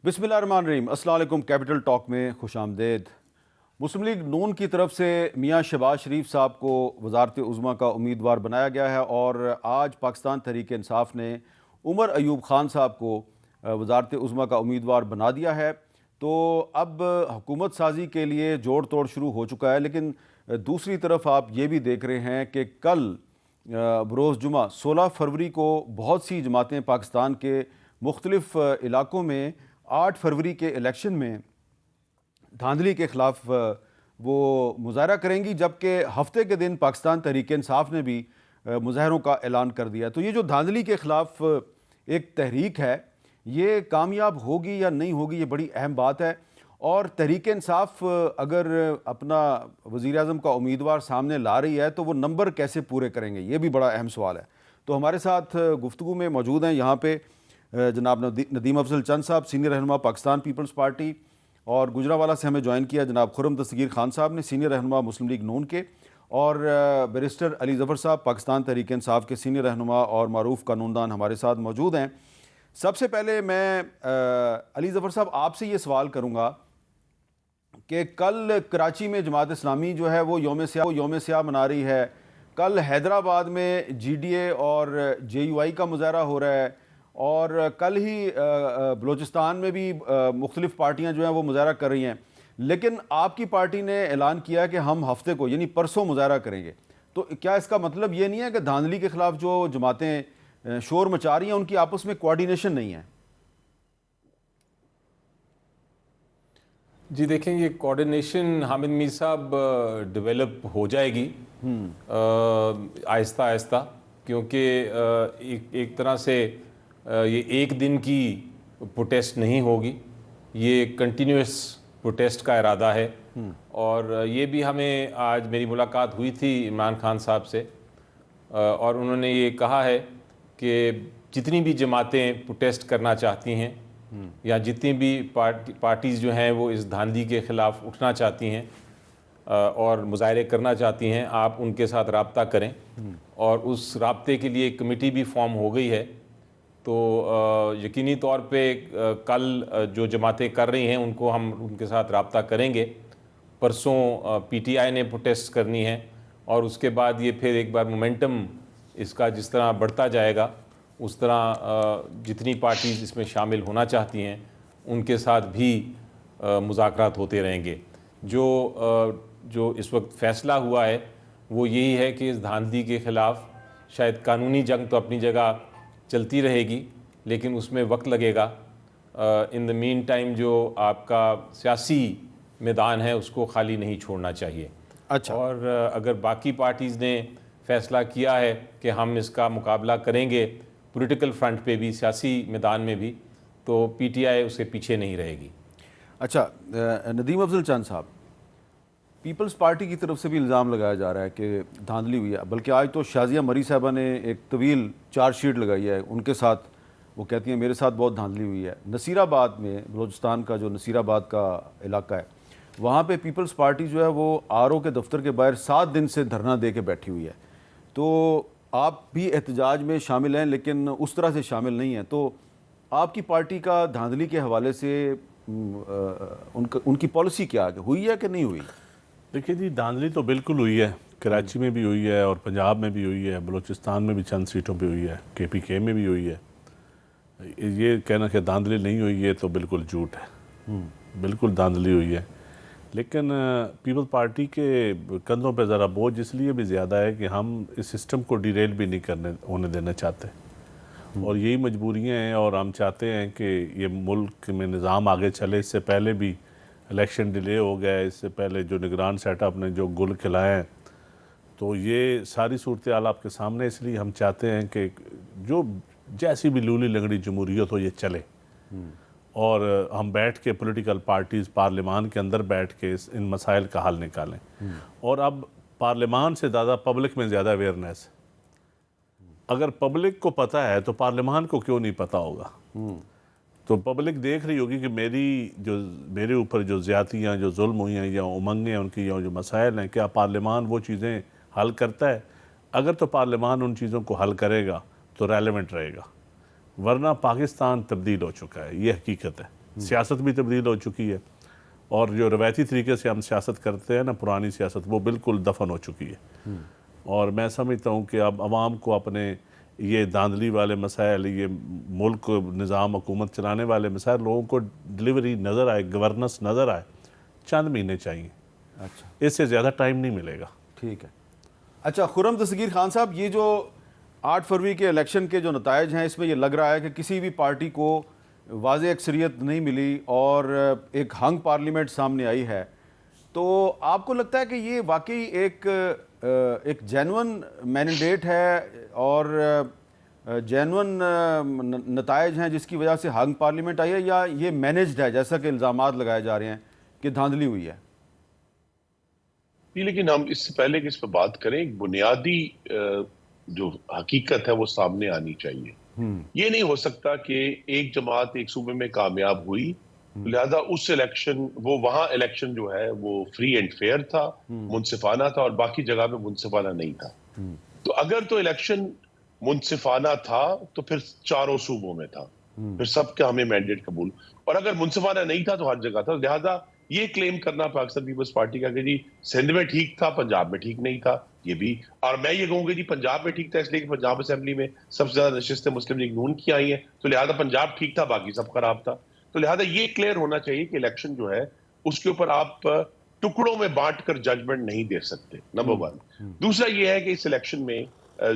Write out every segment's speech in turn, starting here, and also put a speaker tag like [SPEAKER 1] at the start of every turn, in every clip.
[SPEAKER 1] بسم اللہ الرحمن الرحیم۔ السلام علیکم۔ کیپٹل ٹاک میں خوش آمدید۔ مسلم لیگ نون کی طرف سے میاں شہباز شریف صاحب کو وزارت عظمیٰ کا امیدوار بنایا گیا ہے اور آج پاکستان تحریک انصاف نے عمر ایوب خان صاحب کو وزارت عظمیٰ کا امیدوار بنا دیا ہے۔ تو اب حکومت سازی کے لیے جوڑ توڑ شروع ہو چکا ہے، لیکن دوسری طرف آپ یہ بھی دیکھ رہے ہیں کہ کل بروز جمعہ 16 فروری کو بہت سی جماعتیں پاکستان کے مختلف علاقوں میں 8 فروری کے الیکشن میں دھاندلی کے خلاف وہ مظاہرہ کریں گی، جبکہ ہفتے کے دن پاکستان تحریک انصاف نے بھی مظاہروں کا اعلان کر دیا۔ تو یہ جو دھاندلی کے خلاف ایک تحریک ہے، یہ کامیاب ہوگی یا نہیں ہوگی، یہ بڑی اہم بات ہے۔ اور تحریک انصاف اگر اپنا وزیر اعظم کا امیدوار سامنے لا رہی ہے تو وہ نمبر کیسے پورے کریں گے، یہ بھی بڑا اہم سوال ہے۔ تو ہمارے ساتھ گفتگو میں موجود ہیں یہاں پہ جناب ندیم افضل چند صاحب، سینئر رہنما پاکستان پیپلز پارٹی، اور گجرانوالہ سے ہمیں جوائن کیا جناب خرم دستگیر خان صاحب نے، سینئر رہنما مسلم لیگ نون کے، اور بیرسٹر علی ظفر صاحب پاکستان تحریک انصاف کے سینئر رہنما اور معروف قانون دان ہمارے ساتھ موجود ہیں۔ سب سے پہلے میں علی ظفر صاحب آپ سے یہ سوال کروں گا کہ کل کراچی میں جماعت اسلامی جو ہے وہ یوم سیاہ منا رہی ہے، کل حیدرآباد میں جی ڈی اے اور جے یو آئی کا مظاہرہ ہو رہا ہے، اور کل ہی بلوچستان میں بھی مختلف پارٹیاں جو ہیں وہ مظاہرہ کر رہی ہیں، لیکن آپ کی پارٹی نے اعلان کیا کہ ہم ہفتے کو یعنی پرسوں مظاہرہ کریں گے۔ تو کیا اس کا مطلب یہ نہیں ہے کہ دھاندلی کے خلاف جو جماعتیں شور مچا رہی ہیں ان کی آپس میں کوارڈینیشن نہیں ہے؟
[SPEAKER 2] جی دیکھیں، یہ کوارڈینیشن حامد میر صاحب ڈیولپ ہو جائے گی آہستہ آہستہ، کیونکہ ایک طرح سے یہ ایک دن کی پروٹیسٹ نہیں ہوگی، یہ کنٹینیوس پروٹیسٹ کا ارادہ ہے۔ اور یہ بھی ہمیں آج میری ملاقات ہوئی تھی عمران خان صاحب سے، اور انہوں نے یہ کہا ہے کہ جتنی بھی جماعتیں پروٹیسٹ کرنا چاہتی ہیں یا جتنی بھی پارٹیز جو ہیں وہ اس دھاندلی کے خلاف اٹھنا چاہتی ہیں اور مظاہرے کرنا چاہتی ہیں، آپ ان کے ساتھ رابطہ کریں، اور اس رابطے کے لیے ایک کمیٹی بھی فارم ہو گئی ہے۔ تو یقینی طور پہ کل جو جماعتیں کر رہی ہیں ان کو ہم ان کے ساتھ رابطہ کریں گے۔ پرسوں پی ٹی آئی نے پروٹیسٹ کرنی ہے، اور اس کے بعد یہ پھر ایک بار مومنٹم اس کا جس طرح بڑھتا جائے گا، اس طرح جتنی پارٹیز اس میں شامل ہونا چاہتی ہیں ان کے ساتھ بھی مذاکرات ہوتے رہیں گے۔ جو اس وقت فیصلہ ہوا ہے وہ یہی ہے کہ اس دھاندلی کے خلاف شاید قانونی جنگ تو اپنی جگہ چلتی رہے گی، لیکن اس میں وقت لگے گا۔ ان دا مین ٹائم جو آپ کا سیاسی میدان ہے اس کو خالی نہیں چھوڑنا چاہیے۔
[SPEAKER 1] اچھا،
[SPEAKER 2] اور اگر باقی پارٹیز نے فیصلہ کیا ہے کہ ہم اس کا مقابلہ کریں گے پولیٹیکل فرنٹ پہ بھی، سیاسی میدان میں بھی، تو پی ٹی آئی اس کے پیچھے نہیں رہے گی۔
[SPEAKER 1] اچھا ندیم افضل چند صاحب، پیپلز پارٹی کی طرف سے بھی الزام لگایا جا رہا ہے کہ دھاندلی ہوئی ہے، بلکہ آج تو شازیہ مری صاحبہ نے ایک طویل چارج شیٹ لگائی ہے ان کے ساتھ، وہ کہتی ہیں میرے ساتھ بہت دھاندلی ہوئی ہے۔ نصیر آباد میں، بلوچستان کا جو نصیر آباد کا علاقہ ہے، وہاں پہ پیپلز پارٹی جو ہے وہ آر او کے دفتر کے باہر 7 دن سے دھرنا دے کے بیٹھی ہوئی ہے۔ تو آپ بھی احتجاج میں شامل ہیں لیکن اس طرح سے شامل نہیں ہیں، تو آپ کی پارٹی کا دھاندلی کے حوالے سے ان کی پالیسی کیا ہے، ہوئی ہے کہ نہیں ہوئی؟
[SPEAKER 3] دیکھیے جی، دھاندلی تو بالکل ہوئی ہے، کراچی میں بھی ہوئی ہے اور پنجاب میں بھی ہوئی ہے، بلوچستان میں بھی چند سیٹوں پہ ہوئی ہے، کے پی کے میں بھی ہوئی ہے۔ یہ کہنا کہ دھاندلی نہیں ہوئی ہے تو بالکل جھوٹ ہے، بالکل دھاندلی ہوئی ہے۔ لیکن پیپل پارٹی کے کندھوں پہ ذرا بوجھ اس لیے بھی زیادہ ہے کہ ہم اس سسٹم کو ڈیریل بھی نہیں ہونے دینا چاہتے، اور یہی مجبوریاں ہیں، اور ہم چاہتے ہیں کہ یہ ملک میں نظام آگے چلے۔ اس سے پہلے بھی الیکشن ڈیلے ہو گیا، اس سے پہلے جو نگران سیٹ اپ نے جو گل کھلائے ہیں، تو یہ ساری صورتحال آپ کے سامنے، اس لیے ہم چاہتے ہیں کہ جو جیسی بھی لولی لنگڑی جمہوریت ہو یہ چلے، اور ہم بیٹھ کے پولیٹیکل پارٹیز پارلیمان کے اندر بیٹھ کے ان مسائل کا حل نکالیں۔ اور اب پارلیمان سے زیادہ پبلک میں زیادہ اویئرنیس ہے۔ اگر پبلک کو پتہ ہے تو پارلیمان کو کیوں نہیں پتہ ہوگا؟ تو پبلک دیکھ رہی ہوگی کہ میرے اوپر جو زیادتیاں، جو ظلم ہوئی ہیں یا امنگیں ان کی، یا جو مسائل ہیں، کیا پارلیمان وہ چیزیں حل کرتا ہے؟ اگر تو پارلیمان ان چیزوں کو حل کرے گا تو ریلیونٹ رہے گا، ورنہ پاکستان تبدیل ہو چکا ہے، یہ حقیقت ہے۔ سیاست بھی تبدیل ہو چکی ہے، اور جو روایتی طریقے سے ہم سیاست کرتے ہیں نا، پرانی سیاست، وہ بالکل دفن ہو چکی ہے۔ اور میں سمجھتا ہوں کہ اب عوام کو اپنے یہ دھاندلی والے مسائل، یہ ملک نظام حکومت چلانے والے مسائل، لوگوں کو ڈلیوری نظر آئے، گورننس نظر آئے، چند مہینے چاہیے،
[SPEAKER 1] اچھا
[SPEAKER 3] اس سے زیادہ ٹائم نہیں ملے گا۔
[SPEAKER 1] ٹھیک ہے۔ اچھا خرم دستگیر خان صاحب، یہ جو 8 فروری کے الیکشن کے جو نتائج ہیں، اس میں یہ لگ رہا ہے کہ کسی بھی پارٹی کو واضح اکثریت نہیں ملی اور ایک ہنگ پارلیمنٹ سامنے آئی ہے، تو آپ کو لگتا ہے کہ یہ واقعی ایک جینون مینڈیٹ ہے اور جینون نتائج ہیں جس کی وجہ سے ہنگ پارلیمنٹ آئی ہے، یا یہ مینجڈ ہے جیسا کہ الزامات لگائے جا رہے ہیں کہ دھاندلی ہوئی ہے؟
[SPEAKER 4] لیکن ہم اس سے پہلے کہ اس پہ بات کریں، ایک بنیادی جو حقیقت ہے وہ سامنے آنی چاہیے۔ یہ نہیں ہو سکتا کہ ایک جماعت ایک صوبے میں کامیاب ہوئی، لہذا اس الیکشن، وہ وہاں الیکشن جو ہے وہ فری اینڈ فیئر تھا، منصفانہ تھا، اور باقی جگہ میں منصفانہ نہیں تھا۔ تو اگر تو الیکشن منصفانہ تھا تو پھر چاروں صوبوں میں تھا، پھر سب کا ہمیں مینڈیٹ قبول، اور اگر منصفانہ نہیں تھا تو ہر جگہ تھا۔ لہذا یہ کلیم کرنا پاکستان پیپلز پارٹی کا کہ جی سندھ میں ٹھیک تھا، پنجاب میں ٹھیک نہیں تھا، یہ بھی، اور میں یہ کہوں گا جی پنجاب میں ٹھیک تھا اس لیے کہ پنجاب اسمبلی میں سب سے زیادہ نشستیں مسلم لیگ نون کی آئی ہیں، تو لہذا پنجاب ٹھیک تھا، باقی سب خراب تھا۔ تو لہذا یہ کلیئر ہونا چاہیے کہ الیکشن جو ہے اس کے اوپر آپ ٹکڑوں میں بانٹ کر ججمنٹ نہیں دے سکتے، نمبر 1۔ دوسرا یہ ہے کہ اس الیکشن میں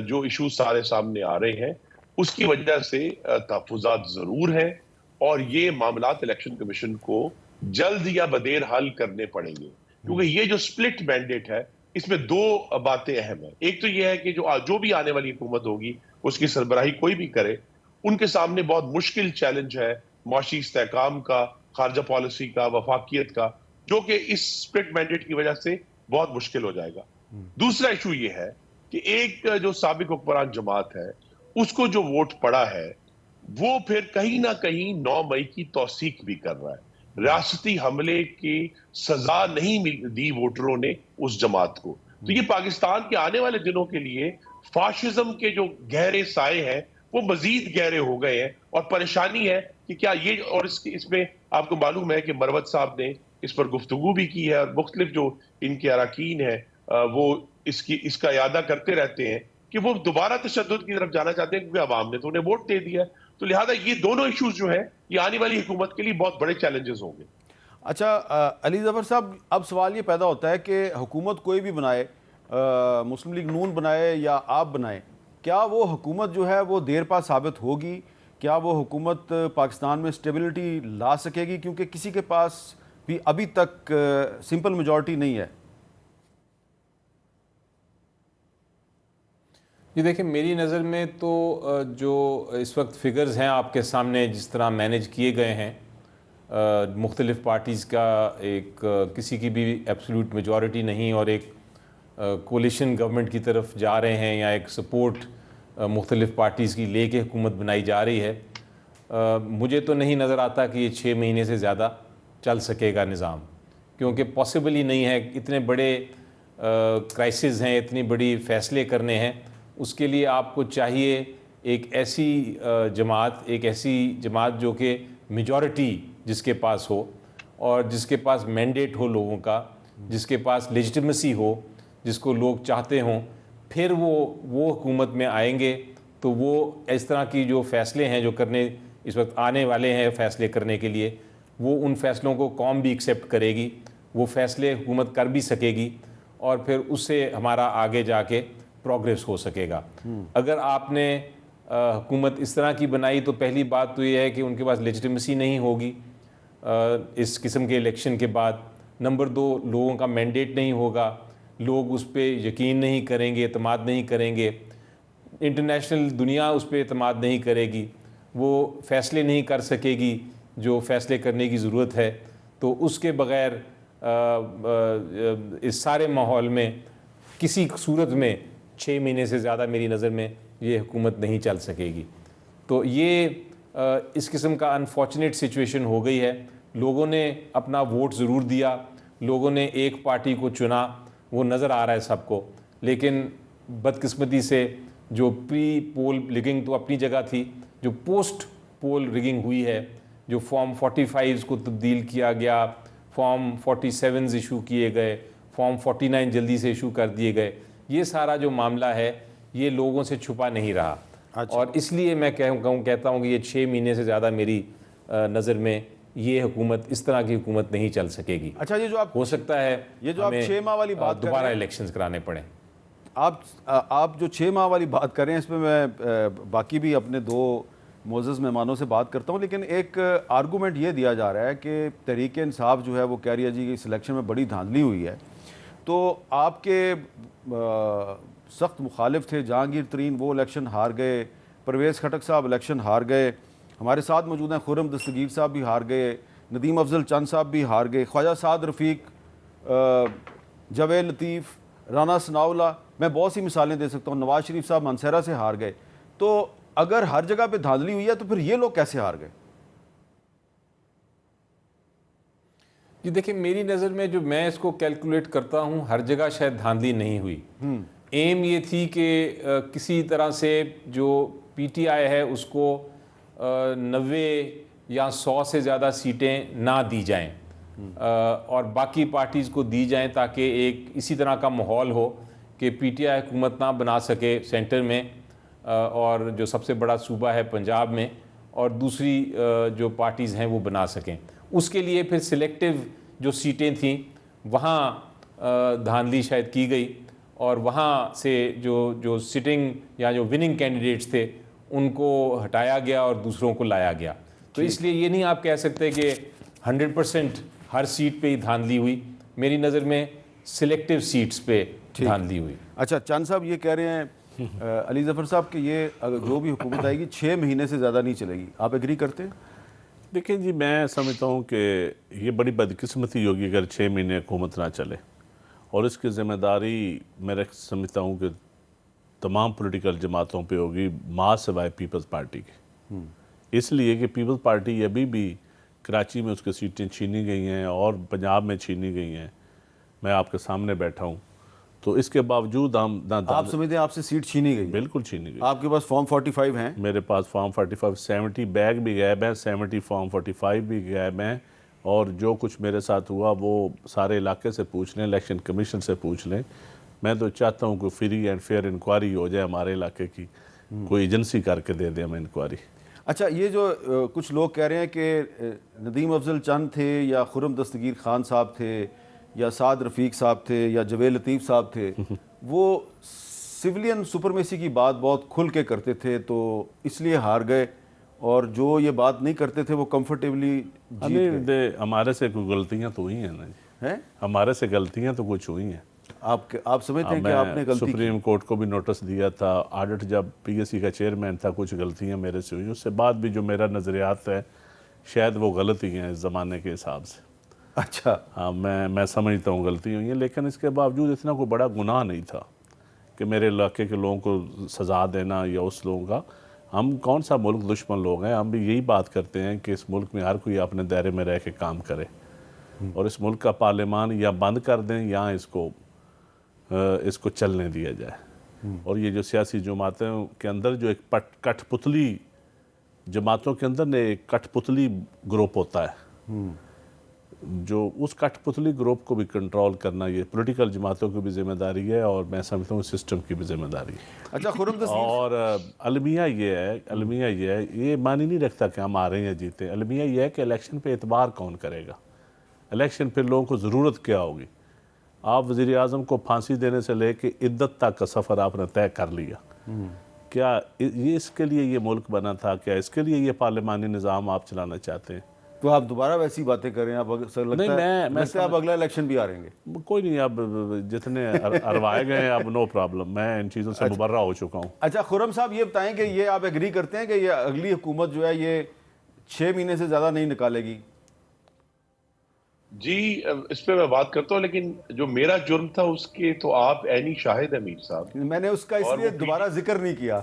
[SPEAKER 4] جو ایشوز سارے سامنے آ رہے ہیں اس کی وجہ سے تحفظات ضرور ہیں، اور یہ معاملات الیکشن کمیشن کو جلد یا بدیر حل کرنے پڑیں گے، کیونکہ یہ جو سپلٹ مینڈیٹ ہے اس میں 2 باتیں اہم ہیں۔ ایک تو یہ ہے کہ جو بھی آنے والی حکومت ہوگی، اس کی سربراہی کوئی بھی کرے، ان کے سامنے بہت مشکل چیلنج ہے معاشی استحکام کا، خارجہ پالیسی کا، وفاقیت کا، جو کہ اس سپلٹ مینڈیٹ کی وجہ سے بہت مشکل ہو جائے گا۔ دوسرا ایشو یہ ہے کہ ایک جو سابق حکمران جماعت ہے اس کو جو ووٹ پڑا ہے وہ پھر کہیں نہ کہیں 9 مئی کی توثیق بھی کر رہا ہے۔ ریاستی حملے کی سزا نہیں دی ووٹروں نے اس جماعت کو، تو یہ پاکستان کے آنے والے دنوں کے لیے فاشزم کے جو گہرے سائے ہیں وہ مزید گہرے ہو گئے ہیں، اور پریشانی ہے کہ کیا یہ، اور اس میں آپ کو معلوم ہے کہ مروت صاحب نے اس پر گفتگو بھی کی ہے، اور مختلف جو ان کے اراکین ہیں وہ اس کا اعادہ کرتے رہتے ہیں کہ وہ دوبارہ تشدد کی طرف جانا چاہتے ہیں، کیونکہ عوام نے تو انہیں ووٹ دے دیا۔ تو لہٰذا یہ دونوں ایشوز جو ہیں یہ آنے والی حکومت کے لیے بہت بڑے چیلنجز ہوں گے۔
[SPEAKER 1] اچھا علی ظفر صاحب، اب سوال یہ پیدا ہوتا ہے کہ حکومت کوئی بھی بنائے، مسلم لیگ نون بنائے یا آپ بنائیں، کیا وہ حکومت جو ہے وہ دیر پا ثابت ہوگی؟ کیا وہ حکومت پاکستان میں اسٹیبلٹی لا سکے گی؟ کیونکہ کسی کے پاس بھی ابھی تک سمپل میجورٹی نہیں ہے۔
[SPEAKER 2] جی دیکھیں، میری نظر میں تو جو اس وقت فگرز ہیں آپ کے سامنے جس طرح مینیج کیے گئے ہیں، مختلف پارٹیز کا ایک کسی کی بھی ایبسولوٹ میجورٹی نہیں، اور ایک کولیشن گورنمنٹ کی طرف جا رہے ہیں، یا ایک سپورٹ مختلف پارٹیز کی لے کے حکومت بنائی جا رہی ہے، مجھے تو نہیں نظر آتا کہ یہ 6 مہینے سے زیادہ چل سکے گا نظام، کیونکہ پاسبل ہی نہیں ہے۔ اتنے بڑے کرائسز ہیں، اتنی بڑی فیصلے کرنے ہیں، اس کے لیے آپ کو چاہیے ایک ایسی جماعت جو کہ میجورٹی جس کے پاس ہو، اور جس کے پاس مینڈیٹ ہو لوگوں کا، جس کے پاس لیجٹیمیسی ہو، جس کو لوگ چاہتے ہوں، پھر وہ حکومت میں آئیں گے تو وہ اس طرح کی جو فیصلے ہیں جو کرنے اس وقت آنے والے ہیں فیصلے کرنے کے لیے، وہ ان فیصلوں کو قوم بھی ایکسیپٹ کرے گی، وہ فیصلے حکومت کر بھی سکے گی، اور پھر اس سے ہمارا آگے جا کے پروگریس ہو سکے گا۔ اگر آپ نے حکومت اس طرح کی بنائی تو پہلی بات تو یہ ہے کہ ان کے پاس لیجٹیمیسی نہیں ہوگی اس قسم کے الیکشن کے بعد۔ نمبر 2، لوگوں کا مینڈیٹ نہیں ہوگا، لوگ اس پہ یقین نہیں کریں گے، اعتماد نہیں کریں گے، انٹرنیشنل دنیا اس پہ اعتماد نہیں کرے گی، وہ فیصلے نہیں کر سکے گی جو فیصلے کرنے کی ضرورت ہے۔ تو اس کے بغیر اس سارے ماحول میں کسی صورت میں 6 مہینے سے زیادہ میری نظر میں یہ حکومت نہیں چل سکے گی۔ تو یہ اس قسم کا انفارچونیٹ سچویشن ہو گئی ہے۔ لوگوں نے اپنا ووٹ ضرور دیا، لوگوں نے ایک پارٹی کو چنا، وہ نظر آ رہا ہے سب کو، لیکن بدقسمتی سے جو پری پول رگنگ تو اپنی جگہ تھی، جو پوسٹ پول رگنگ ہوئی ہے، جو فارم 45 کو تبدیل کیا گیا، فارم 47 ایشو کیے گئے، فارم 49 جلدی سے ایشو کر دیے گئے، یہ سارا جو معاملہ ہے یہ لوگوں سے چھپا نہیں رہا. اور اس لیے میں کہتا ہوں کہ یہ 6 مہینے سے زیادہ میری نظر میں یہ حکومت، اس طرح کی حکومت نہیں چل سکے گی.
[SPEAKER 1] اچھا، یہ جو آپ
[SPEAKER 2] ہو سکتا ہے
[SPEAKER 1] یہ جو آپ 6 ماہ والی بات کر
[SPEAKER 2] دوبارہ
[SPEAKER 1] رہے ہیں،
[SPEAKER 2] الیکشنز کرانے پڑیں.
[SPEAKER 1] آپ جو 6 ماہ والی بات کر رہے ہیں، اس میں باقی بھی اپنے 2 معزز مہمانوں سے بات کرتا ہوں، لیکن ایک آرگومنٹ یہ دیا جا رہا ہے کہ تحریک انصاف جو ہے وہ کہہ رہی ہے جی کہ اس الیکشن میں بڑی دھاندلی ہوئی ہے. تو آپ کے سخت مخالف تھے جہانگیر ترین، وہ الیکشن ہار گئے، پرویز خٹک صاحب الیکشن ہار گئے، ہمارے ساتھ موجود ہیں خرم دستگیر صاحب بھی ہار گئے، ندیم افضل چند صاحب بھی ہار گئے، خواجہ سعد رفیق، جاوید لطیف، رانا ثناءاللہ، میں بہت سی مثالیں دے سکتا ہوں، نواز شریف صاحب مانسہرہ سے ہار گئے. تو اگر ہر جگہ پہ دھاندلی ہوئی ہے تو پھر یہ لوگ کیسے ہار گئے؟
[SPEAKER 2] جی دیکھیں، میری نظر میں جو میں اس کو کیلکولیٹ کرتا ہوں، ہر جگہ شاید دھاندلی نہیں ہوئی. ایم یہ تھی کہ کسی طرح سے جو پی ٹی آئی ہے اس کو 90 یا 100 سے زیادہ سیٹیں نہ دی جائیں اور باقی پارٹیز کو دی جائیں، تاکہ ایک اسی طرح کا ماحول ہو کہ پی ٹی آئی حکومت نہ بنا سکے سینٹر میں، اور جو سب سے بڑا صوبہ ہے پنجاب میں، اور دوسری جو پارٹیز ہیں وہ بنا سکیں. اس کے لیے پھر سلیکٹیو جو سیٹیں تھیں وہاں دھاندلی شاید کی گئی، اور وہاں سے جو سٹنگ یا جو وننگ کینڈیڈیٹس تھے ان کو ہٹایا گیا اور دوسروں کو لایا گیا. تو اس لیے یہ نہیں آپ کہہ سکتے کہ 100% ہر سیٹ پہ ہی دھاندلی ہوئی. میری نظر میں سلیکٹیو سیٹس پہ دھاندلی ہوئی.
[SPEAKER 1] اچھا، چند صاحب یہ کہہ رہے ہیں علی ظفر صاحب کہ یہ جو بھی حکومت آئے گی 6 مہینے سے زیادہ نہیں چلے گی، آپ ایگری کرتے ہیں؟
[SPEAKER 3] دیکھیں جی، میں سمجھتا ہوں کہ یہ بڑی بدقسمتی ہوگی اگر 6 مہینے حکومت نہ چلے، اور اس کی ذمہ داری میں سمجھتا ہوں کہ تمام پولیٹیکل جماعتوں پہ ہوگی، ماں سوائے پیپلز پارٹی کی. اس لیے کہ پیپلز پارٹی ابھی بھی کراچی میں اس کے سیٹیں چھینی گئی ہیں اور پنجاب میں چھینی گئی ہیں. میں آپ کے سامنے بیٹھا ہوں، تو اس کے باوجود ہم
[SPEAKER 1] آپ سمجھتے ہیں آپ سے سیٹ چھینی گئی؟
[SPEAKER 3] بالکل چھینی گئی.
[SPEAKER 1] آپ کے پاس فارم 45 ہیں؟
[SPEAKER 3] میرے پاس فارم 45 70 بیگ بھی غائب ہیں، 70 فارم 45 بھی غائب ہیں، اور جو کچھ میرے ساتھ ہوا وہ سارے علاقے سے پوچھ لیں، الیکشن کمیشن سے پوچھ لیں. میں تو چاہتا ہوں کہ فری اینڈ فیئر انکوائری ہو جائے ہمارے علاقے کی، کوئی ایجنسی کر کے دے دے ہمیں انکوائری.
[SPEAKER 1] اچھا، یہ جو کچھ لوگ کہہ رہے ہیں کہ ندیم افضل چند تھے یا خرم دستگیر خان صاحب تھے یا سعد رفیق صاحب تھے یا جاوید لطیف صاحب تھے، وہ سویلین سپرمیسی کی بات بہت کھل کے کرتے تھے تو اس لیے ہار گئے، اور جو یہ بات نہیں کرتے تھے وہ کمفرٹیبلی جیت گئے.
[SPEAKER 3] ہمارے سے کوئی غلطیاں تو ہوئی ہیں نا جی، ہمارے سے غلطیاں تو کچھ ہوئی ہیں.
[SPEAKER 1] آپ سمجھتے ہیں کہ آپ نے غلطی کی؟
[SPEAKER 3] سپریم کورٹ کو بھی نوٹس دیا تھا، آڈٹ جب پی ایس سی کا چیئرمین تھا، کچھ غلطیاں میرے سے ہوئی. اس سے بعد بھی جو میرا نظریات ہے شاید وہ غلط ہی ہیں اس زمانے کے حساب سے.
[SPEAKER 1] اچھا،
[SPEAKER 3] ہاں، میں سمجھتا ہوں غلطی ہوئی ہیں، لیکن اس کے باوجود اتنا کوئی بڑا گناہ نہیں تھا کہ میرے علاقے کے لوگوں کو سزا دینا یا اس لوگوں کا. ہم کون سا ملک دشمن لوگ ہیں؟ ہم بھی یہی بات کرتے ہیں کہ اس ملک میں ہر کوئی اپنے دائرے میں رہ کے کام کرے، اور اس ملک کا پارلیمان یا بند کر دیں یا اس کو چلنے دیا جائے. اور یہ جو سیاسی جماعتیں کے اندر جو ایک کٹ پتلی جماعتوں کے اندر ایک کٹ پتلی گروپ ہوتا ہے، جو اس کٹ پتلی گروپ کو بھی کنٹرول کرنا یہ پولیٹیکل جماعتوں کی بھی ذمہ داری ہے، اور میں سمجھتا ہوں سسٹم کی بھی ذمہ داری ہے.
[SPEAKER 1] اچھا خرم دستگیر،
[SPEAKER 3] اور المیہ یہ ہے یہ معنی نہیں رکھتا کہ ہم آ رہے ہیں جیتے. المیہ یہ ہے کہ الیکشن پہ اعتبار کون کرے گا، الیکشن پہ لوگوں کو ضرورت کیا ہوگی. آپ وزیر اعظم کو پھانسی دینے سے لے کے عدت تک کا سفر آپ نے طے کر لیا. کیا یہ اس کے لیے یہ ملک بنا تھا؟ کیا اس کے لیے یہ پارلیمانی نظام آپ چلانا چاہتے ہیں؟
[SPEAKER 1] تو آپ دوبارہ ویسی باتیں کر رہے ہیں. لگتا ہے اب اگلا الیکشن بھی آ رہیں گے.
[SPEAKER 3] کوئی نہیں، اب جتنے اروائے گئے ہیں اب نو پرابلم، میں ان چیزوں سے مبرہ ہو چکا ہوں.
[SPEAKER 1] اچھا خرم صاحب، یہ بتائیں کہ یہ آپ ایگری کرتے ہیں کہ یہ اگلی حکومت جو ہے یہ 6 مہینے سے زیادہ نہیں نکالے گی؟
[SPEAKER 4] جی اس پہ میں بات کرتا ہوں، لیکن جو میرا جرم تھا اس کے تو آپ عینی شاہد ہیں میر صاحب.
[SPEAKER 1] میں نے اس کا اس لیے دوبارہ ذکر نہیں کیا.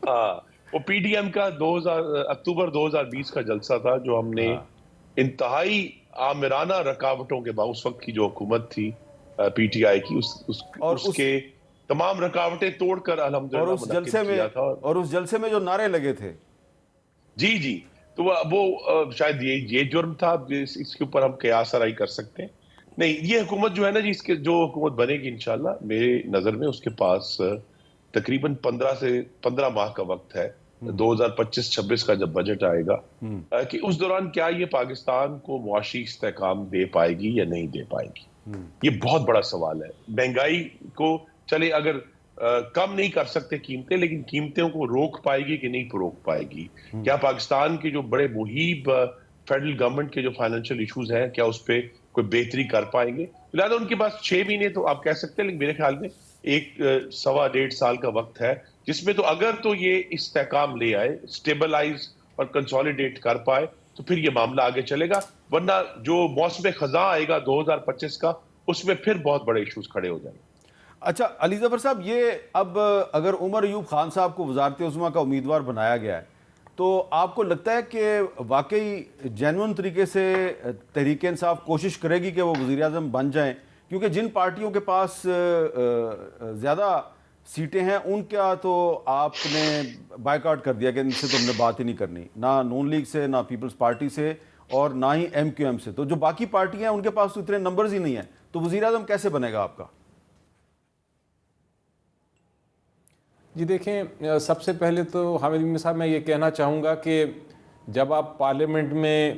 [SPEAKER 4] ہاں، وہ پی ڈی ایم کا اکتوبر 2020 کا جلسہ تھا جو ہم نے انتہائی آمرانہ رکاوٹوں کے بعد، اس وقت کی جو حکومت تھی پی ٹی آئی کی، اس کے تمام رکاوٹیں توڑ کر الحمدللہ
[SPEAKER 1] اور اس جلسے میں جو نعرے لگے تھے،
[SPEAKER 4] جی تو وہ شاید یہ جرم تھا، اس کے اوپر ہم قیاس آرائی کر سکتے ہیں. نہیں، یہ حکومت جو ہے نا جی، اس کے جو حکومت بنے گی انشاءاللہ میرے نظر میں اس کے پاس تقریباً 15 ماہ کا وقت ہے، 2025-26 کا جب بجٹ آئے گا، کہ اس دوران کیا یہ پاکستان کو معاشی استحکام دے پائے گی یا نہیں دے پائے گی. یہ بہت بڑا سوال ہے. مہنگائی کو چلے اگر کم نہیں کر سکتے قیمتیں، لیکن قیمتوں کو روک پائے گی کہ نہیں روک پائے گی. کیا پاکستان کے جو بڑے محیب فیڈرل گورنمنٹ کے جو فائنینشیل ایشوز ہیں کیا اس پہ کوئی بہتری کر پائیں گے؟ لہٰذا ان کے پاس 6 مہینے تو آپ کہہ سکتے ہیں، لیکن میرے خیال میں 1.25 سال کا وقت ہے، جس میں تو اگر تو یہ استحکام لے آئے، اسٹیبلائز اور کنسولیڈیٹ کر پائے تو پھر یہ معاملہ آگے چلے گا. ورنہ جو موسم خزاں آئے گا 2025 کا، اس میں پھر بہت بڑے ایشوز کھڑے ہو جائیں گے.
[SPEAKER 1] اچھا علی ظفر صاحب، یہ اب اگر عمر ایوب خان صاحب کو وزارت عظمیٰ کا امیدوار بنایا گیا ہے تو آپ کو لگتا ہے کہ واقعی جینون طریقے سے تحریک انصاف کوشش کرے گی کہ وہ وزیر اعظم بن جائیں؟ کیونکہ جن پارٹیوں کے پاس زیادہ سیٹیں ہیں ان کا تو آپ نے بائیکاٹ کر دیا کہ ان سے تو ہم نے بات ہی نہیں کرنی، نہ نون لیگ سے، نہ پیپلز پارٹی سے، اور نہ ہی ایم کیو ایم سے. تو جو باقی پارٹیاں ہیں ان کے پاس تو اتنے نمبرز ہی نہیں ہیں، تو وزیر اعظم کیسے بنے گا آپ کا؟
[SPEAKER 2] جی دیکھیں، سب سے پہلے تو حامد صاحب میں یہ کہنا چاہوں گا کہ جب آپ پارلیمنٹ میں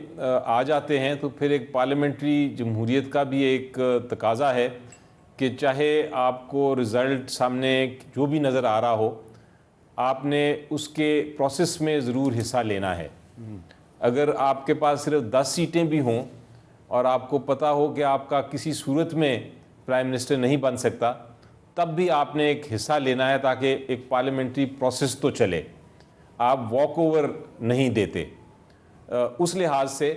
[SPEAKER 2] آ جاتے ہیں تو پھر ایک پارلیمنٹری جمہوریت کا بھی ایک تقاضا ہے کہ چاہے آپ کو رزلٹ سامنے جو بھی نظر آ رہا ہو، آپ نے اس کے پروسیس میں ضرور حصہ لینا ہے. اگر آپ کے پاس صرف 10 سیٹیں بھی ہوں اور آپ کو پتہ ہو کہ آپ کا کسی صورت میں پرائم منسٹر نہیں بن سکتا، تب بھی آپ نے ایک حصہ لینا ہے تاکہ ایک پارلیمنٹری پروسیس تو چلے. آپ واک اوور نہیں دیتے. اس لحاظ سے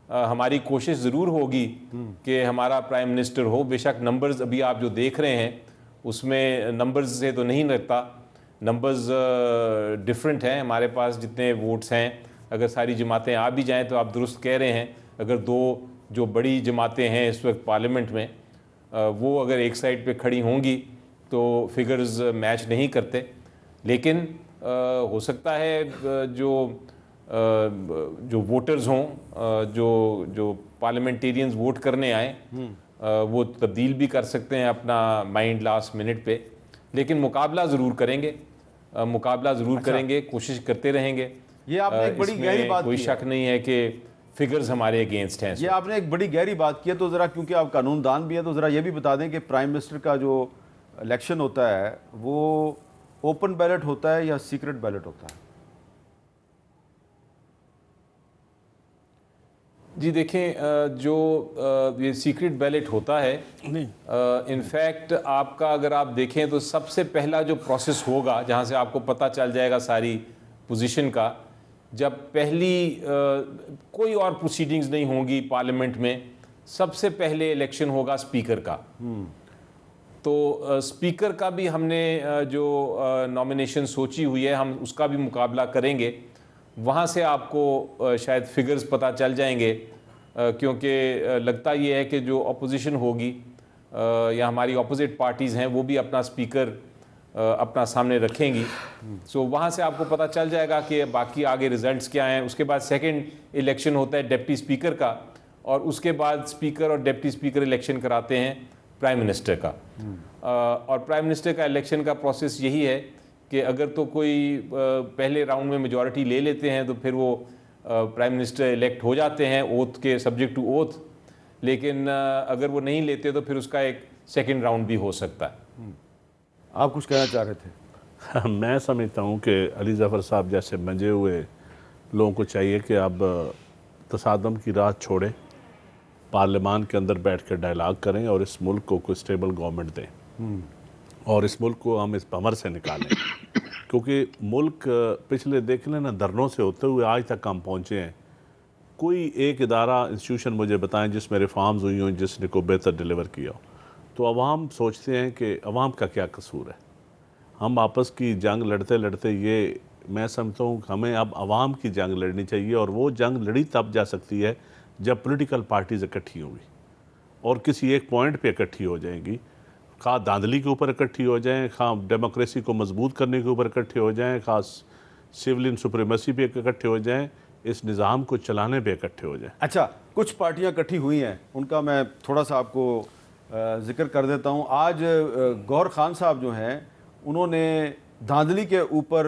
[SPEAKER 2] ہماری کوشش ضرور ہوگی کہ ہمارا پرائم منسٹر ہو. بے شک نمبرز ابھی آپ جو دیکھ رہے ہیں اس میں نمبرز سے تو نہیں لگتا، نمبرز ڈیفرنٹ ہیں. ہمارے پاس جتنے ووٹس ہیں، اگر ساری جماعتیں آ بھی جائیں تو آپ درست کہہ رہے ہیں، اگر 2 جو بڑی جماعتیں ہیں اس وقت پارلیمنٹ میں وہ اگر ایک سائڈ پہ کھڑی ہوں گی تو فگرز میچ نہیں کرتے. لیکن ہو سکتا ہے جو ووٹرز ہوں، جو پارلیمنٹیرینز ووٹ کرنے آئیں، وہ تبدیل بھی کر سکتے ہیں اپنا مائنڈ لاسٹ منٹ پہ. لیکن مقابلہ ضرور کریں گے، کریں گے، کوشش کرتے رہیں گے.
[SPEAKER 1] یہ آپ نے ایک بڑی گہری بات
[SPEAKER 2] کوئی
[SPEAKER 1] کی
[SPEAKER 2] شک نہیں ہے کہ فگرز ہمارے اگینسٹ ہیں.
[SPEAKER 1] یہ آپ نے ایک بڑی گہری بات کی ہے. تو ذرا کیونکہ آپ قانون دان بھی ہیں تو ذرا یہ بھی بتا دیں کہ پرائم منسٹر کا جو الیکشن ہوتا ہے وہ اوپن بیلٹ ہوتا ہے یا سیکرٹ بیلٹ ہوتا ہے؟
[SPEAKER 2] جی دیکھیں، جو یہ سیکرٹ بیلٹ ہوتا ہے، انفیکٹ آپ کا اگر آپ دیکھیں تو سب سے پہلا جو پروسیس ہوگا جہاں سے آپ کو پتہ چل جائے گا ساری پوزیشن کا، جب پہلی کوئی اور پروسیڈنگز نہیں ہوں گی پارلیمنٹ میں، سب سے پہلے الیکشن ہوگا اسپیکر کا. تو اسپیکر کا بھی ہم نے جو نامینیشن سوچی ہوئی ہے، ہم اس کا بھی مقابلہ کریں گے. وہاں سے آپ کو شاید فگرز پتہ چل جائیں گے، کیونکہ لگتا یہ ہے کہ جو اپوزیشن ہوگی یا ہماری اپوزٹ پارٹیز ہیں وہ بھی اپنا اسپیکر اپنا سامنے رکھیں گی. سو وہاں سے آپ کو پتہ چل جائے گا کہ باقی آگے ریزلٹس کیا ہیں. اس کے بعد سیکنڈ الیکشن ہوتا ہے ڈپٹی اسپیکر کا، اور اس کے بعد اسپیکر اور ڈپٹی اسپیکر الیکشن کراتے ہیں پرائم منسٹر کا. اور پرائم منسٹر کا الیکشن کا پروسیس یہی ہے کہ اگر تو کوئی پہلے راؤنڈ میں میجورٹی لے لیتے ہیں تو پھر وہ پرائم منسٹر الیکٹ ہو جاتے ہیں اوتھ کے سبجیکٹ ٹو اوتھ. لیکن اگر وہ نہیں لیتے تو پھر اس کا ایک سیکنڈ راؤنڈ بھی ہو سکتا ہے.
[SPEAKER 1] آپ کچھ کہنا چاہ رہے تھے؟
[SPEAKER 3] میں سمجھتا ہوں کہ علی ظفر صاحب جیسے منجے ہوئے لوگوں کو چاہیے کہ اب تصادم کی راہ چھوڑیں، پارلیمان کے اندر بیٹھ کر ڈائلاگ کریں اور اس ملک کو کوئی اسٹیبل گورنمنٹ دیں، اور اس ملک کو ہم اس بھمر سے نکالیں. کیونکہ ملک پچھلے دیکھ لیں نا دھرنوں سے ہوتے ہوئے آج تک ہم پہنچے ہیں. کوئی ایک ادارہ انسٹیٹیوشن مجھے بتائیں جس میں ریفارمز ہوئی ہوں، جس نے کو بہتر ڈیلیور کیا ہو. تو عوام سوچتے ہیں کہ عوام کا کیا قصور ہے. ہم آپس کی جنگ لڑتے لڑتے یہ میں سمجھتا ہوں کہ ہمیں اب عوام کی جنگ لڑنی چاہیے، اور وہ جنگ لڑی تب جا سکتی ہے جب پولیٹیکل پارٹیز اکٹھی ہوں گی اور کسی ایک پوائنٹ پہ اکٹھی ہو جائیں گی. خواہ دھاندلی کے اوپر اکٹھی ہو جائیں، خواہ ڈیموکریسی کو مضبوط کرنے کے اوپر اکٹھے ہو جائیں، خاص سیولین سپریمیسی پہ اکٹھے ہو جائیں، اس نظام کو چلانے پہ اکٹھے ہو جائیں۔
[SPEAKER 1] اچھا، کچھ پارٹیاں اکٹھی ہوئی ہیں، ان کا میں تھوڑا سا آپ کو ذکر کر دیتا ہوں۔ آج گوہر خان صاحب جو ہیں انہوں نے دھاندلی کے اوپر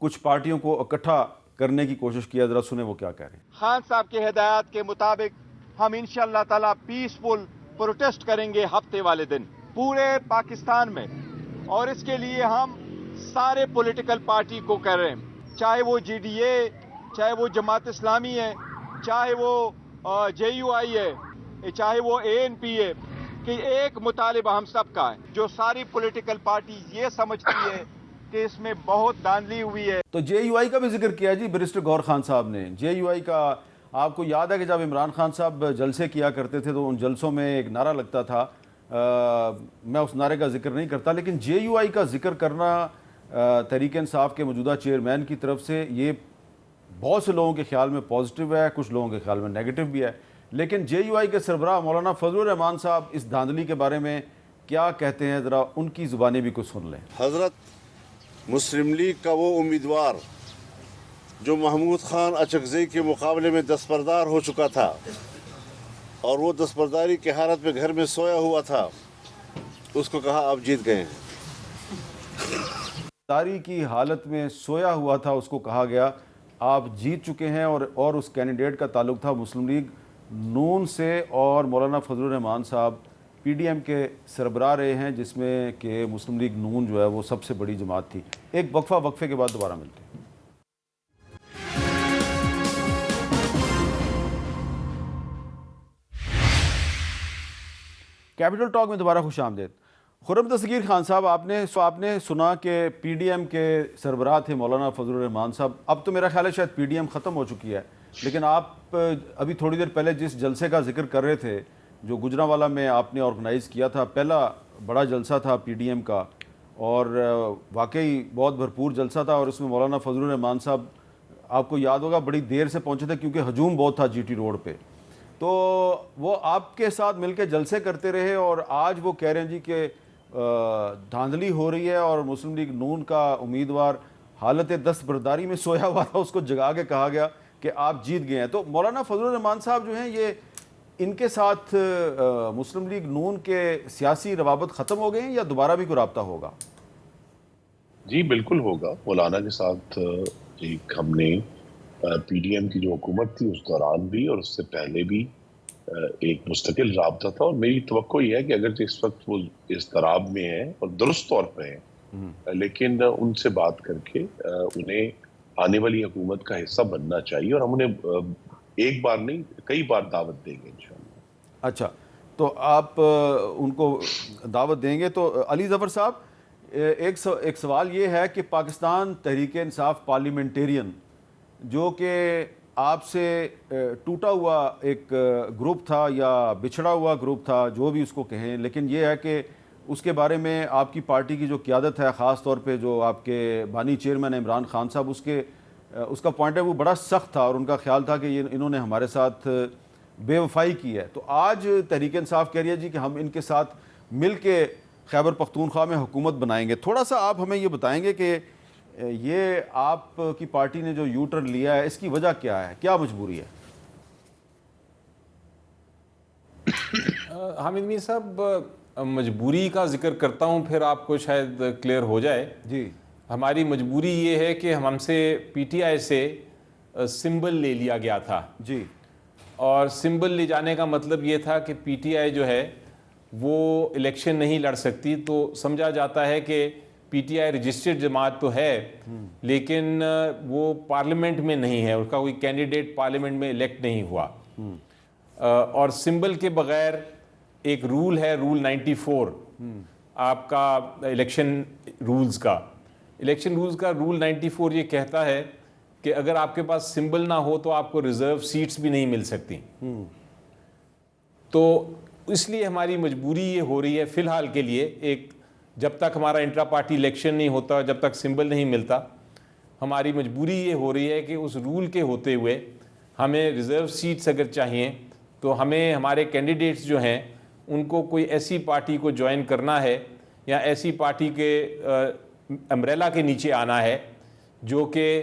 [SPEAKER 1] کچھ پارٹیوں کو اکٹھا کرنے کی کوشش کیا، ذرا سنیں وہ کیا کہہ رہے ہیں۔
[SPEAKER 5] خان صاحب کے ہدایات کے مطابق ہم انشاءاللہ تعالی پیسفل پروٹیسٹ کریں گے ہفتے والے دن پورے پاکستان میں، اور اس کے لیے ہم سارے پولیٹیکل پارٹی کو کہہ رہے ہیں، چاہے وہ جی ڈی اے، چاہے وہ جماعت اسلامی ہے، چاہے وہ جے یو آئی ہے، چاہے وہ اے این پی ہے، کہ ایک مطالبہ ہم سب کا ہے، جو ساری پولیٹیکل پارٹی یہ سمجھتی ہے کہ اس میں بہت دھاندلی ہوئی ہے۔
[SPEAKER 1] تو جے یو آئی کا بھی ذکر کیا جی بیرسٹر گوہر خان صاحب نے۔ جے یو آئی کا آپ کو یاد ہے کہ جب عمران خان صاحب جلسے کیا کرتے تھے تو ان جلسوں میں ایک نعرہ لگتا تھا، میں اس نعرے کا ذکر نہیں کرتا، لیکن جے یو آئی کا ذکر کرنا تحریک انصاف کے موجودہ چیئرمین کی طرف سے یہ بہت سے لوگوں کے خیال میں پازیٹیو ہے، کچھ لوگوں کے خیال میں نیگیٹو بھی ہے، لیکن جے یو آئی کے سربراہ مولانا فضل الرحمان صاحب اس دھاندلی کے بارے میں کیا کہتے ہیں، ذرا ان کی زبانیں بھی کچھ سن لیں۔
[SPEAKER 6] حضرت مسلم لیگ کا وہ امیدوار جو محمود خان اچکزئی کے مقابلے میں دستبردار ہو چکا تھا اور وہ دستبرداری کی حالت میں گھر میں سویا ہوا تھا، اس کو کہا آپ جیت گئے ہیں۔
[SPEAKER 1] داری کی حالت میں سویا ہوا تھا، اس کو کہا گیا آپ جیت چکے ہیں، اور اس کینڈیڈیٹ کا تعلق تھا مسلم لیگ نون سے، اور مولانا فضل الرحمان صاحب پی ڈی ایم کے سربراہ رہے ہیں، جس میں کہ مسلم لیگ نون جو ہے وہ سب سے بڑی جماعت تھی۔ ایک وقفے کے بعد دوبارہ ملتے ہیں۔ کیپٹل ٹاک میں دوبارہ خوش آمدید۔ خرم دستگیر خان صاحب، آپ نے سنا کہ پی ڈی ایم کے سربراہ تھے مولانا فضل الرحمان صاحب۔ اب تو میرا خیال ہے شاید پی ڈی ایم ختم ہو چکی ہے، لیکن آپ ابھی تھوڑی دیر پہلے جس جلسے کا ذکر کر رہے تھے جو گجرانوالہ میں آپ نے آرگنائز کیا تھا، پہلا بڑا جلسہ تھا پی ڈی ایم کا، اور واقعی بہت بھرپور جلسہ تھا، اور اس میں مولانا فضل الرحمان صاحب آپ کو یاد ہوگا بڑی دیر سے پہنچے تھے کیونکہ ہجوم بہت تھا جی ٹی روڈ پہ، تو وہ آپ کے ساتھ مل کے جلسے کرتے رہے، اور آج وہ کہہ رہے ہیں جی کہ دھاندلی ہو رہی ہے اور مسلم لیگ نون کا امیدوار حالت دستبرداری میں سویا ہوا تھا، اس کو جگا کے کہا گیا کہ آپ جیت گئے ہیں۔ تو مولانا فضل الرحمان صاحب جو ہیں، یہ ان کے ساتھ مسلم لیگ نون کے سیاسی روابط ختم ہو گئے ہیں یا دوبارہ بھی کوئی رابطہ ہوگا؟
[SPEAKER 4] جی بالکل ہوگا۔ مولانا کے ساتھ ایک ہم نے پی ڈی ایم کی جو حکومت تھی اس دوران بھی اور اس سے پہلے بھی ایک مستقل رابطہ تھا، اور میری توقع یہ ہے کہ اگرچہ اس وقت وہ اضطراب میں ہیں اور درست طور پہ ہیں، لیکن ان سے بات کر کے انہیں آنے والی حکومت کا حصہ بننا چاہیے، اور ہم انہیں ایک بار نہیں کئی بار دعوت دیں گے انشاءاللہ۔
[SPEAKER 1] اچھا، تو آپ ان کو دعوت دیں گے۔ تو علی ظفر صاحب، ایک سوال یہ ہے کہ پاکستان تحریک انصاف پارلیمنٹیرین جو کہ آپ سے ٹوٹا ہوا ایک گروپ تھا یا بچھڑا ہوا گروپ تھا، جو بھی اس کو کہیں، لیکن یہ ہے کہ اس کے بارے میں آپ کی پارٹی کی جو قیادت ہے، خاص طور پہ جو آپ کے بانی چیئرمین عمران خان صاحب، اس کا پوائنٹ ہے وہ بڑا سخت تھا، اور ان کا خیال تھا کہ انہوں نے ہمارے ساتھ بے وفائی کی ہے۔ تو آج تحریک انصاف کہہ رہی ہے جی کہ ہم ان کے ساتھ مل کے خیبر پختونخوا میں حکومت بنائیں گے۔ تھوڑا سا آپ ہمیں یہ بتائیں گے کہ یہ آپ کی پارٹی نے جو یو ٹرن لیا ہے، اس کی وجہ کیا ہے، کیا مجبوری ہے؟
[SPEAKER 2] حامد میر صاحب، مجبوری کا ذکر کرتا ہوں پھر آپ کو شاید کلیئر ہو جائے۔
[SPEAKER 1] جی،
[SPEAKER 2] ہماری مجبوری یہ ہے کہ ہم سے پی ٹی آئی سے سمبل لے لیا گیا تھا،
[SPEAKER 1] جی،
[SPEAKER 2] اور سمبل لے جانے کا مطلب یہ تھا کہ پی ٹی آئی جو ہے وہ الیکشن نہیں لڑ سکتی، تو سمجھا جاتا ہے کہ پی ٹی آئی رجسٹرڈ جماعت تو ہے لیکن وہ پارلیمنٹ میں نہیں ہے، اس کا کوئی کینڈیڈیٹ پارلیمنٹ میں الیکٹ نہیں ہوا، اور سمبل کے بغیر ایک رول ہے، رول 94 آپ کا الیکشن رولز کا رول 94 یہ کہتا ہے کہ اگر آپ کے پاس سمبل نہ ہو تو آپ کو ریزرو سیٹس بھی نہیں مل سکتی۔ تو اس لیے ہماری مجبوری یہ ہو رہی ہے فی الحال کے لیے، جب تک ہمارا انٹرا پارٹی الیکشن نہیں ہوتا، جب تک سمبل نہیں ملتا، ہماری مجبوری یہ ہو رہی ہے کہ اس رول کے ہوتے ہوئے ہمیں ریزرو سیٹس اگر چاہیے تو ہمیں ہمارے کینڈیڈیٹس جو ہیں ان کو کوئی ایسی پارٹی کو جوائن کرنا ہے یا ایسی پارٹی کے امبریلا کے نیچے آنا ہے جو کہ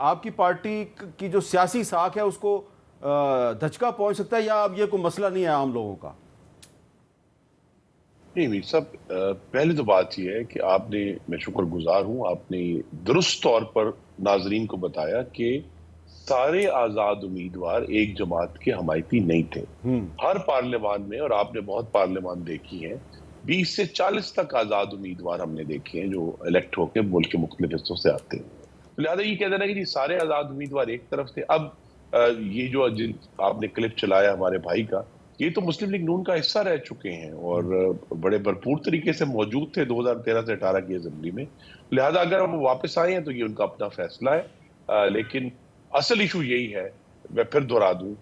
[SPEAKER 1] آپ کی پارٹی کی جو سیاسی ساکھ ہے اس کو دھچکا پہنچ سکتا ہے، یا اب یہ کوئی مسئلہ نہیں ہے عام لوگوں کا؟
[SPEAKER 4] نہیں میر صاحب، پہلے تو بات یہ ہے کہ آپ نے، میں شکر گزار ہوں، آپ نے درست طور پر ناظرین کو بتایا کہ سارے آزاد امیدوار ایک جماعت کے حمایتی نہیں تھے۔ ہر پارلیمان میں، اور آپ نے بہت پارلیمان دیکھی ہیں، 20 سے 40 تک آزاد امیدوار ہم نے دیکھے ہیں جو الیکٹ ہو کے ملک کے مختلف حصوں سے آتے ہیں۔ لہٰذا یہ کہہ دینا کہ جی سارے آزاد امیدوار ایک طرف تھے۔ اب یہ جو آپ نے کلپ چلایا ہمارے بھائی کا، یہ تو مسلم لیگ نون کا حصہ رہ چکے ہیں اور بڑے بھرپور طریقے سے موجود تھے 2013 سے 18 کی اسمبلی میں۔ لہٰذا اگر وہ واپس آئے ہیں تو یہ ان کا اپنا فیصلہ ہے، لیکن اصل ایشو یہی ہے، میں پھر دہرا دوں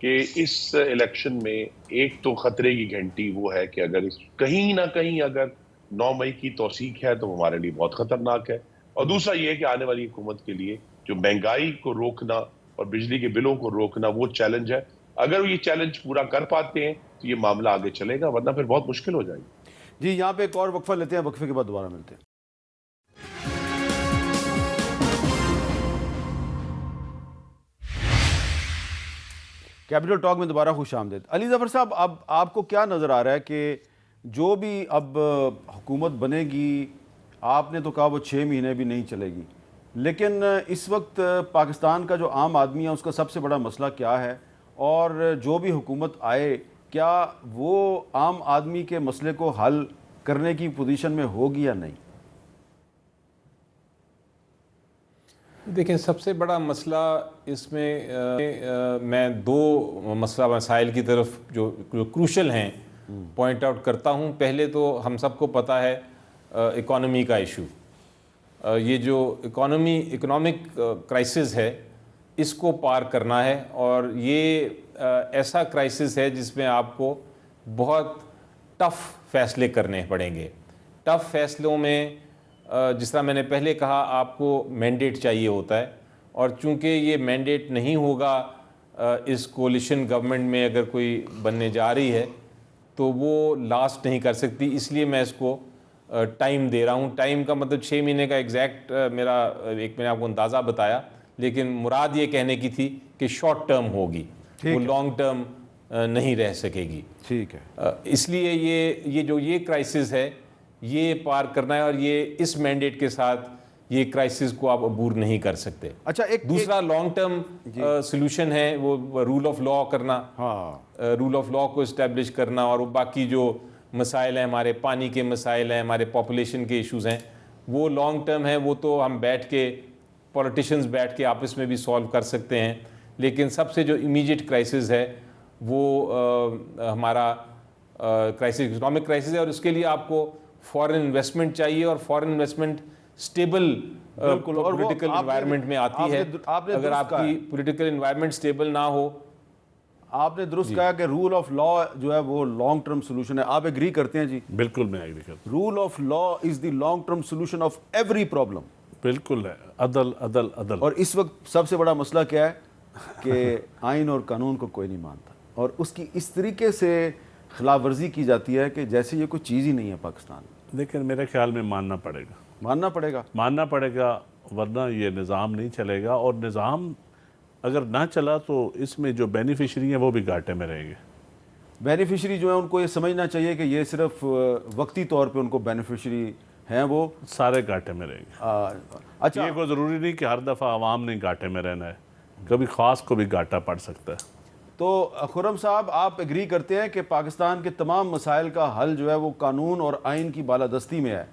[SPEAKER 4] کہ اس الیکشن میں ایک تو خطرے کی گھنٹی وہ ہے کہ اگر کہیں نہ کہیں اگر 9 مئی کی توثیق ہے تو ہمارے لیے بہت خطرناک ہے، اور دوسرا یہ ہے کہ آنے والی حکومت کے لیے جو مہنگائی کو روکنا اور بجلی کے بلوں کو روکنا وہ چیلنج ہے۔ اگر وہ یہ چیلنج پورا کر پاتے ہیں تو یہ معاملہ آگے چلے گا، ورنہ پھر بہت مشکل ہو جائے گی۔
[SPEAKER 1] جی یہاں پہ ایک اور وقفہ لیتے ہیں، وقفے کے بعد دوبارہ ملتے ہیں۔ کیپٹل ٹاک میں دوبارہ خوش آمدید۔ علی ظفر صاحب، اب آپ کو کیا نظر آ رہا ہے کہ جو بھی اب حکومت بنے گی، آپ نے تو کہا وہ 6 مہینے بھی نہیں چلے گی، لیکن اس وقت پاکستان کا جو عام آدمی ہے اس کا سب سے بڑا مسئلہ کیا ہے، اور جو بھی حکومت آئے کیا وہ عام آدمی کے مسئلے کو حل کرنے کی پوزیشن میں ہوگی یا نہیں؟
[SPEAKER 2] دیکھیں، سب سے بڑا مسئلہ اس میں میں 2 مسائل کی طرف جو کروشل ہیں پوائنٹ آؤٹ کرتا ہوں۔ پہلے تو ہم سب کو پتہ ہے اکانومی کا ایشو، یہ جو اکنامک کرائسس ہے اس کو پار کرنا ہے، اور یہ ایسا کرائسس ہے جس میں آپ کو بہت ٹف فیصلے کرنے پڑیں گے۔ ٹف فیصلوں میں جس طرح میں نے پہلے کہا، آپ کو مینڈیٹ چاہیے ہوتا ہے، اور چونکہ یہ مینڈیٹ نہیں ہوگا اس کولیشن گورنمنٹ میں اگر کوئی بننے جا رہی ہے تو وہ لاسٹ نہیں کر سکتی، اس لیے میں اس کو ٹائم دے رہا ہوں۔ ٹائم کا مطلب 6 مہینے کا ایگزیکٹ میرا میں نے آپ کو اندازہ بتایا، لیکن مراد یہ کہنے کی تھی کہ شارٹ ٹرم ہوگی، وہ لانگ ٹرم نہیں رہ سکے گی۔
[SPEAKER 1] ٹھیک ہے،
[SPEAKER 2] اس لیے یہ کرائسس ہے یہ پار کرنا ہے، اور یہ اس مینڈیٹ کے ساتھ یہ کرائسس کو آپ عبور نہیں کر سکتے۔
[SPEAKER 1] اچھا، ایک
[SPEAKER 2] دوسرا لانگ ٹرم سلوشن ہے وہ رول آف لا کرنا، رول آف لا کو اسٹیبلش کرنا، اور وہ باقی جو مسائل ہیں، ہمارے پانی کے مسائل ہیں، ہمارے پاپولیشن کے ایشوز ہیں، وہ لانگ ٹرم ہیں، وہ تو ہم بیٹھ کے پولیٹیشنز بیٹھ کے آپس میں بھی سالو کر سکتے ہیں، لیکن سب سے جو امیجیٹ کرائسس ہے وہ ہمارا کرائسس اکنامک کرائسس ہے، اور اس کے لیے آپ کو فورن انویسٹمنٹ چاہیے، اور فورن انویسٹمنٹ اسٹیبل پولیٹیکل انوائرمنٹ میں آتی ہے۔ اگر آپ کی پولیٹیکل انوائرمنٹ اسٹیبل نہ ہو،
[SPEAKER 1] آپ نے درست کہا کہ رول آف لا جو ہے وہ لانگ ٹرم سولوشن ہے، آپ ایگری کرتے ہیں؟ جی
[SPEAKER 3] بالکل میں ایگری کرتا ہوں۔
[SPEAKER 1] Rule of law is the long term solution of every problem.
[SPEAKER 3] بالکل ہے، عدل عدل عدل۔
[SPEAKER 1] اور اس وقت سب سے بڑا مسئلہ کیا ہے کہ آئین اور قانون کو کوئی نہیں مانتا، اور اس کی اس طریقے سے خلاف ورزی کی جاتی ہے کہ جیسے یہ کوئی چیز ہی نہیں ہے پاکستان میں۔
[SPEAKER 3] لیکن میرے خیال میں ماننا پڑے گا، ورنہ یہ نظام نہیں چلے گا، اور نظام اگر نہ چلا تو اس میں جو بینیفیشری ہیں وہ بھی گھاٹے میں رہیں گے۔
[SPEAKER 1] بینیفیشری جو ہے ان کو یہ سمجھنا چاہیے کہ یہ صرف وقتی طور پہ ان کو بینیفیشری ہیں، وہ
[SPEAKER 3] سارے گھاٹے میں رہیں گے۔
[SPEAKER 1] اچھا،
[SPEAKER 3] یہ کوئی ضروری نہیں کہ ہر دفعہ عوام نے گھاٹے میں رہنا ہے، کبھی خاص کو بھی گھاٹا پڑ سکتا ہے۔
[SPEAKER 1] تو خرم صاحب، آپ ایگری کرتے ہیں کہ پاکستان کے تمام مسائل کا حل جو ہے وہ قانون اور آئین کی بالادستی میں ہے؟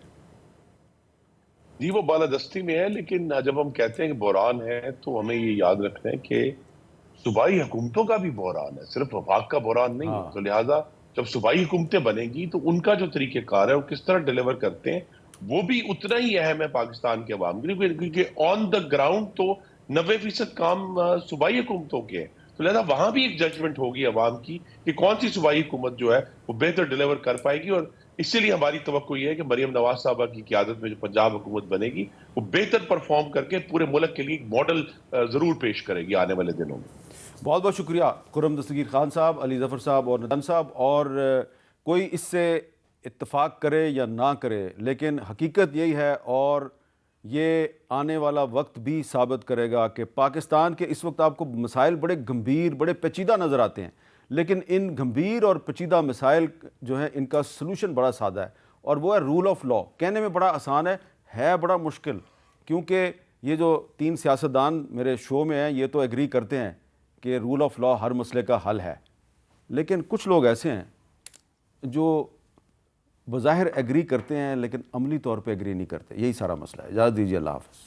[SPEAKER 4] جی وہ بالادستی میں ہے، لیکن جب ہم کہتے ہیں کہ بحران ہے تو ہمیں یہ یاد رکھنا ہے کہ صوبائی حکومتوں کا بھی بحران ہے، صرف وفاق کا بحران نہیں ہے۔ تو لہٰذا جب صوبائی حکومتیں بنیں گی تو ان کا جو طریقہ کار ہے وہ کس طرح ڈیلیور کرتے ہیں وہ بھی اتنا ہی اہم ہے پاکستان کے عوام کے لیے، کیونکہ آن دا گراؤنڈ تو 90% کام صوبائی حکومتوں کے ہیں۔ تو لہٰذا وہاں بھی ایک ججمنٹ ہوگی عوام کی کہ کون سی صوبائی حکومت جو ہے وہ بہتر ڈیلیور کر پائے گی، اور اسی لیے ہماری توقع یہ ہے کہ مریم نواز صاحبہ کی قیادت میں جو پنجاب حکومت بنے گی وہ بہتر پرفارم کر کے پورے ملک کے لیے ایک ماڈل ضرور پیش کرے گی آنے والے دنوں میں۔
[SPEAKER 1] بہت بہت شکریہ خرم دستگیر خان صاحب، علی ظفر صاحب اور ندان صاحب۔ اور کوئی اس سے اتفاق کرے یا نہ کرے، لیکن حقیقت یہی ہے، اور یہ آنے والا وقت بھی ثابت کرے گا کہ پاکستان کے اس وقت آپ کو مسائل بڑے گمبھیر بڑے پیچیدہ نظر آتے ہیں، لیکن ان گمبھیر اور پیچیدہ مسائل جو ہیں ان کا سلوشن بڑا سادہ ہے، اور وہ ہے رول آف لا۔ کہنے میں بڑا آسان ہے بڑا مشکل، کیونکہ یہ جو 3 سیاستدان میرے شو میں ہیں یہ تو ایگری کرتے ہیں کہ رول آف لا ہر مسئلے کا حل ہے، لیکن کچھ لوگ ایسے ہیں جو بظاہر ایگری کرتے ہیں لیکن عملی طور پہ ایگری نہیں کرتے۔ یہی سارا مسئلہ ہے۔ اجازت دیجیے، اللہ حافظ۔